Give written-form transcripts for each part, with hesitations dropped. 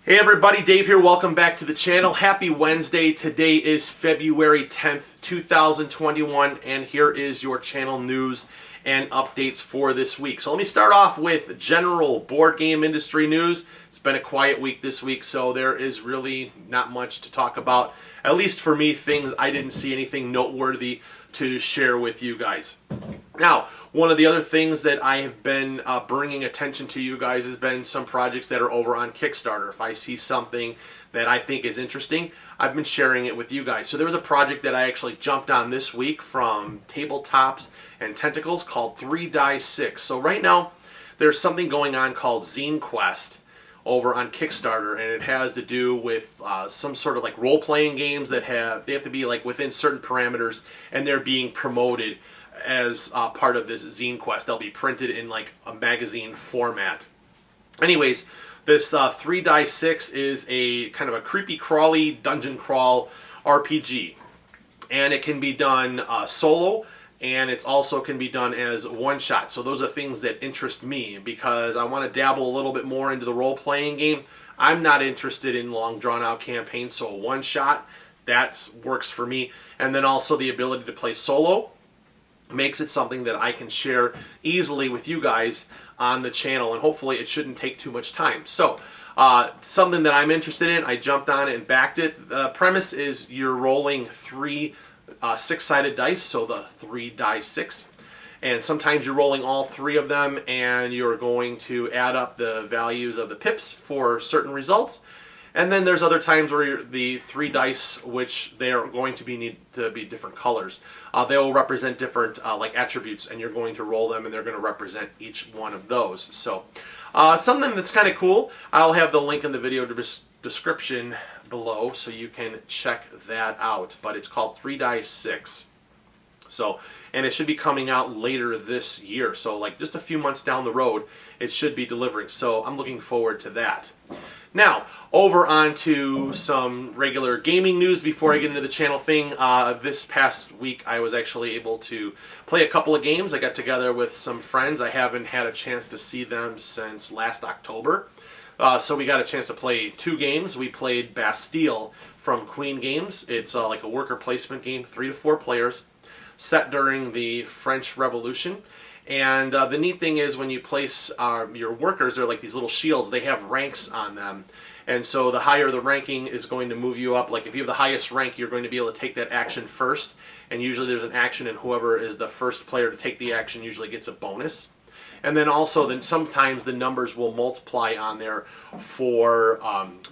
Hey everybody, Dave here. Welcome back to the channel. Happy Wednesday. Today is February 10th, 2021, and here is your channel news and updates for this week. So let me start off with general board game industry news. It's been a quiet week this week, so there is really not much to talk about. At least for me, I didn't see anything noteworthy to share with you guys. Now, one of the other things that I have been bringing attention to you guys has been some projects that are over on Kickstarter. If I see something that I think is interesting, I've been sharing it with you guys. So there was a project that I actually jumped on this week from Tabletops and Tentacles called 3 Die 6. So right now, there's something going on called Zine Quest over on Kickstarter, and it has to do with some sort of like role-playing games that have to be like within certain parameters, and they're being promoted as part of this Zine Quest. They'll be printed in like a magazine format. Anyways, this 3 Die 6 is a kind of a creepy crawly dungeon crawl RPG, and it can be done solo, and it also can be done as one shot. So those are things that interest me because I want to dabble a little bit more into the role-playing game. I'm not interested in long drawn-out campaigns, so a one shot, that works for me. And then also the ability to play solo makes it something that I can share easily with you guys on the channel, and hopefully it shouldn't take too much time. So something that I'm interested in, I jumped on it and backed it. The premise is you're rolling three six-sided dice, so the 3 Die 6, and sometimes you're rolling all three of them, and you're going to add up the values of the pips for certain results. And then there's other times where the 3 dice, which they are going to need to be different colors. They will represent different like attributes, and you're going to roll them, and they're going to represent each one of those. So something that's kind of cool. I'll have the link in the video description below so you can check that out. But it's called 3 Die 6. So, and it should be coming out later this year. So like just a few months down the road, it should be delivering. So I'm looking forward to that. Now, over onto some regular gaming news before I get into the channel thing. This past week, I was actually able to play a couple of games. I got together with some friends. I haven't had a chance to see them since last October. So we got a chance to play two games. We played Bastille from Queen Games. It's like a worker placement game, 3 to 4 players, set during the French Revolution. And the neat thing is when you place your workers, they're like these little shields. They have ranks on them. And so the higher the ranking is going to move you up. Like if you have the highest rank, you're going to be able to take that action first. And usually there's an action, and whoever is the first player to take the action usually gets a bonus. And then also, sometimes the numbers will multiply on there for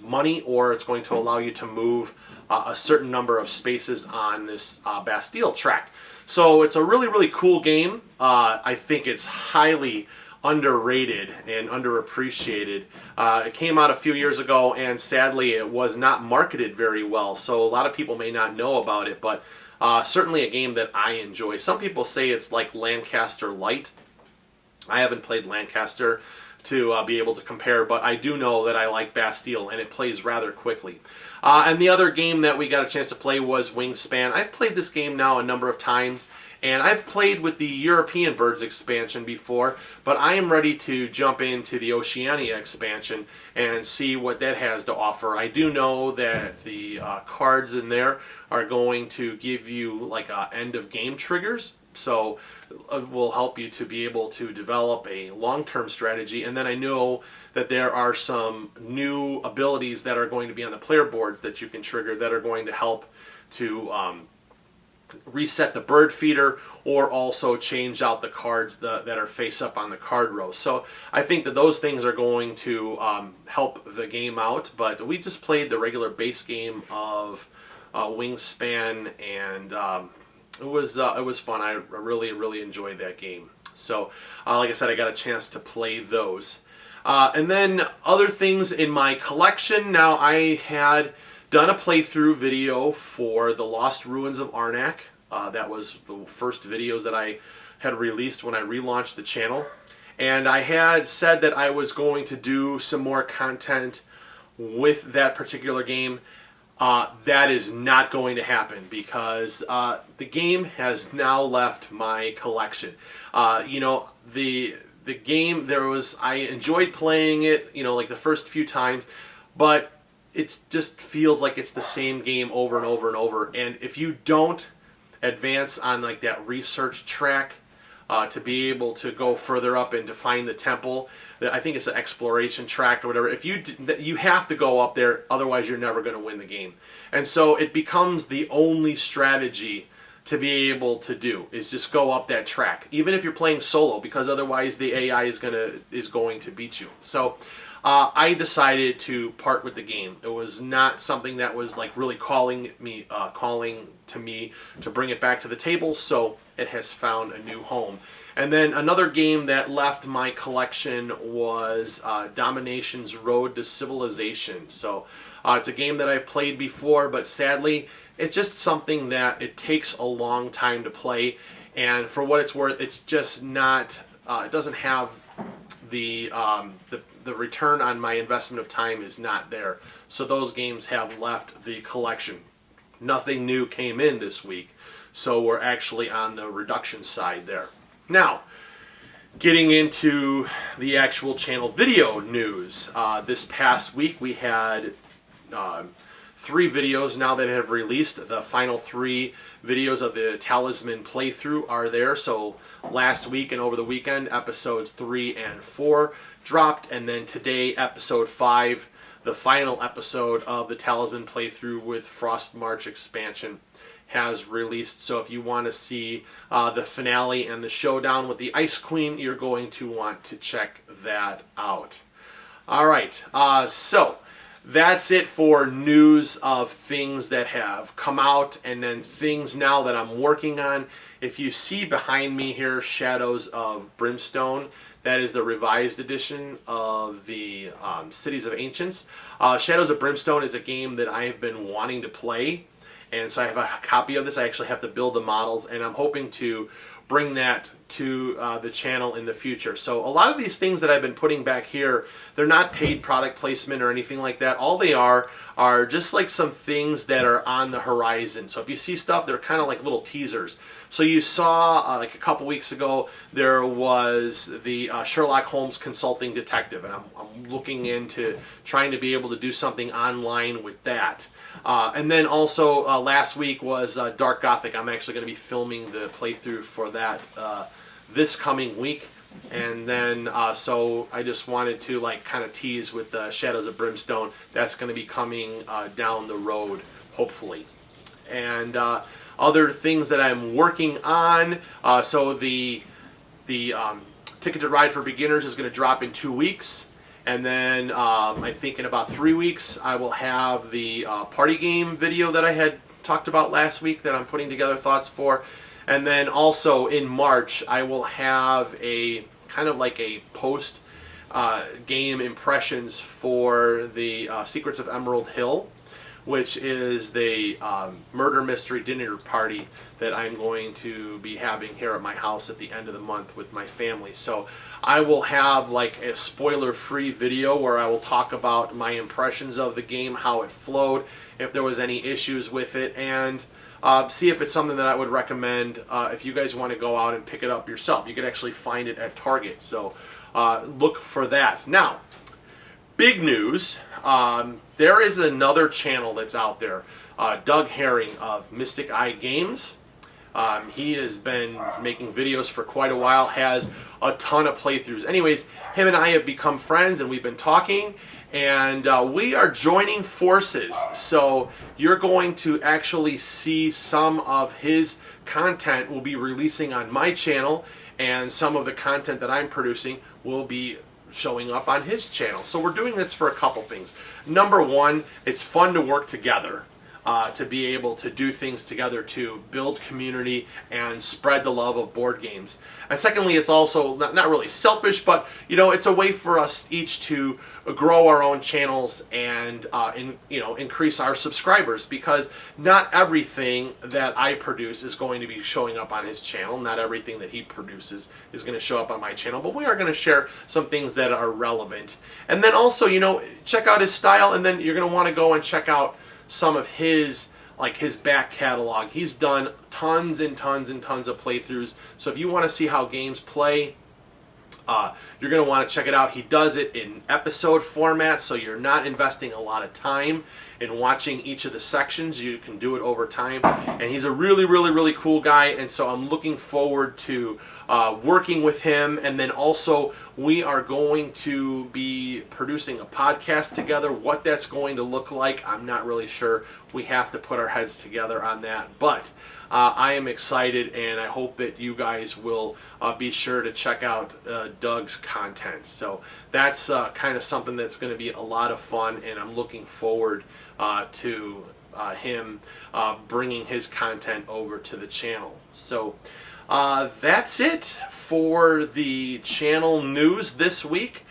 money, or it's going to allow you to move a certain number of spaces on this Bastille track. So it's a really, really cool game. I think it's highly underrated and underappreciated. It came out a few years ago, and sadly it was not marketed very well. So a lot of people may not know about it, but certainly a game that I enjoy. Some people say it's like Lancaster Light. I haven't played Lancaster to be able to compare, but I do know that I like Bastille, and it plays rather quickly. And the other game that we got a chance to play was Wingspan. I've played this game now a number of times, and I've played with the European Birds expansion before, but I am ready to jump into the Oceania expansion and see what that has to offer. I do know that the cards in there are going to give you like end-of-game triggers, so it will help you to be able to develop a long-term strategy. And then I know that there are some new abilities that are going to be on the player boards that you can trigger that are going to help to reset the bird feeder, or also change out the cards that are face up on the card row. So I think that those things are going to help the game out. But we just played the regular base game of Wingspan, and it was fun. I really enjoyed that game. So like I said, I got a chance to play those. And then other things in my collection. Now, I had done a playthrough video for The Lost Ruins of Arnak. That was the first videos that I had released when I relaunched the channel. And I had said that I was going to do some more content with that particular game. That is not going to happen because the game has now left my collection. You know, the game, I enjoyed playing it, you know, like the first few times, but it just feels like it's the same game over and over and over. And if you don't advance on like that research track to be able to go further up and to find the temple, I think it's an exploration track or whatever. If you have to go up there, otherwise you're never going to win the game. And so it becomes the only strategy to be able to do is just go up that track, even if you're playing solo, because otherwise the AI is going to beat you. So I decided to part with the game. It was not something that was like really calling to me to bring it back to the table, so it has found a new home. And then another game that left my collection was Domination's Road to Civilization. So it's a game that I've played before, but sadly it's just something that it takes a long time to play, and for what it's worth, it's just not. It doesn't have the return on my investment of time is not there. So those games have left the collection. Nothing new came in this week, so we're actually on the reduction side there. Now, getting into the actual channel video news. This past week we had 3 videos now that have released. The final 3 videos of the Talisman playthrough are there. So last week and over the weekend, episodes 3 and 4 dropped, and then today, episode 5, the final episode of the Talisman playthrough with Frost March expansion, has released. So if you want to see the finale and the showdown with the Ice Queen, you're going to want to check that out. All right, so that's it for news of things that have come out and then things now that I'm working on. If you see behind me here, Shadows of Brimstone, that is the revised edition of the Cities of Ancients. Shadows of Brimstone is a game that I have been wanting to play, and so I have a copy of this. I actually have to build the models, and I'm hoping to bring that to the channel in the future. So a lot of these things that I've been putting back here, they're not paid product placement or anything like that. All they are just like some things that are on the horizon. So if you see stuff, they're kind of like little teasers. So you saw like a couple weeks ago, there was the Sherlock Holmes Consulting Detective, and I'm looking into trying to be able to do something online with that. And then also last week was Dark Gothic. I'm actually going to be filming the playthrough for that this coming week. And then so I just wanted to like kind of tease with the Shadows of Brimstone. That's going to be coming down the road, hopefully. And other things that I'm working on. So the Ticket to Ride for Beginners is going to drop in 2 weeks. And then I think in about 3 weeks I will have the party game video that I had talked about last week that I'm putting together thoughts for. And then also in March I will have a kind of like a post game impressions for the Secrets of Emerald Hill, which is the murder mystery dinner party that I'm going to be having here at my house at the end of the month with my family. So I will have like a spoiler-free video where I will talk about my impressions of the game, how it flowed, if there was any issues with it, and see if it's something that I would recommend if you guys want to go out and pick it up yourself. You can actually find it at Target, so look for that. Now, big news, there is another channel that's out there, Doug Herring of Mystic Eye Games. He has been making videos for quite a while, has a ton of playthroughs. Anyways, him and I have become friends and we've been talking, and we are joining forces. So you're going to actually see some of his content will be releasing on my channel, and some of the content that I'm producing will be showing up on his channel. So we're doing this for a couple things. Number one, it's fun to work together. To be able to do things together to build community and spread the love of board games. And secondly, it's also not really selfish, but you know, it's a way for us each to grow our own channels and increase our subscribers, because not everything that I produce is going to be showing up on his channel. Not everything that he produces is going to show up on my channel, but we are going to share some things that are relevant. And then also, you know, check out his style, and then you're going to want to go and check out some of his back catalog. He's done tons and tons and tons of playthroughs. So if you want to see how games play, You're going to want to check it out. He does it in episode format, so you're not investing a lot of time in watching each of the sections. You can do it over time. And he's a really, really, really cool guy, and so I'm looking forward to working with him. And then also, we are going to be producing a podcast together. What that's going to look like, I'm not really sure. We have to put our heads together on that. But I am excited, and I hope that you guys will be sure to check out Doug's content. So that's kind of something that's going to be a lot of fun, and I'm looking forward to him bringing his content over to the channel. So that's it for the channel news this week.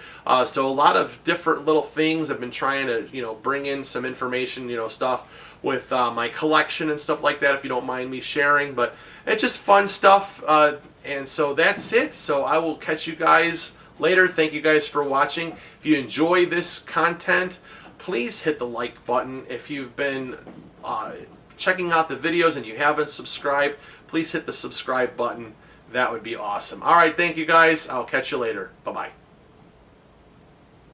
So a lot of different little things. I've been trying to, bring in some information, stuff with my collection and stuff like that, if you don't mind me sharing. But it's just fun stuff. And so that's it. So I will catch you guys later. Thank you guys for watching. If you enjoy this content, please hit the like button. If you've been checking out the videos and you haven't subscribed, please hit the subscribe button. That would be awesome. All right, thank you guys. I'll catch you later. Bye-bye.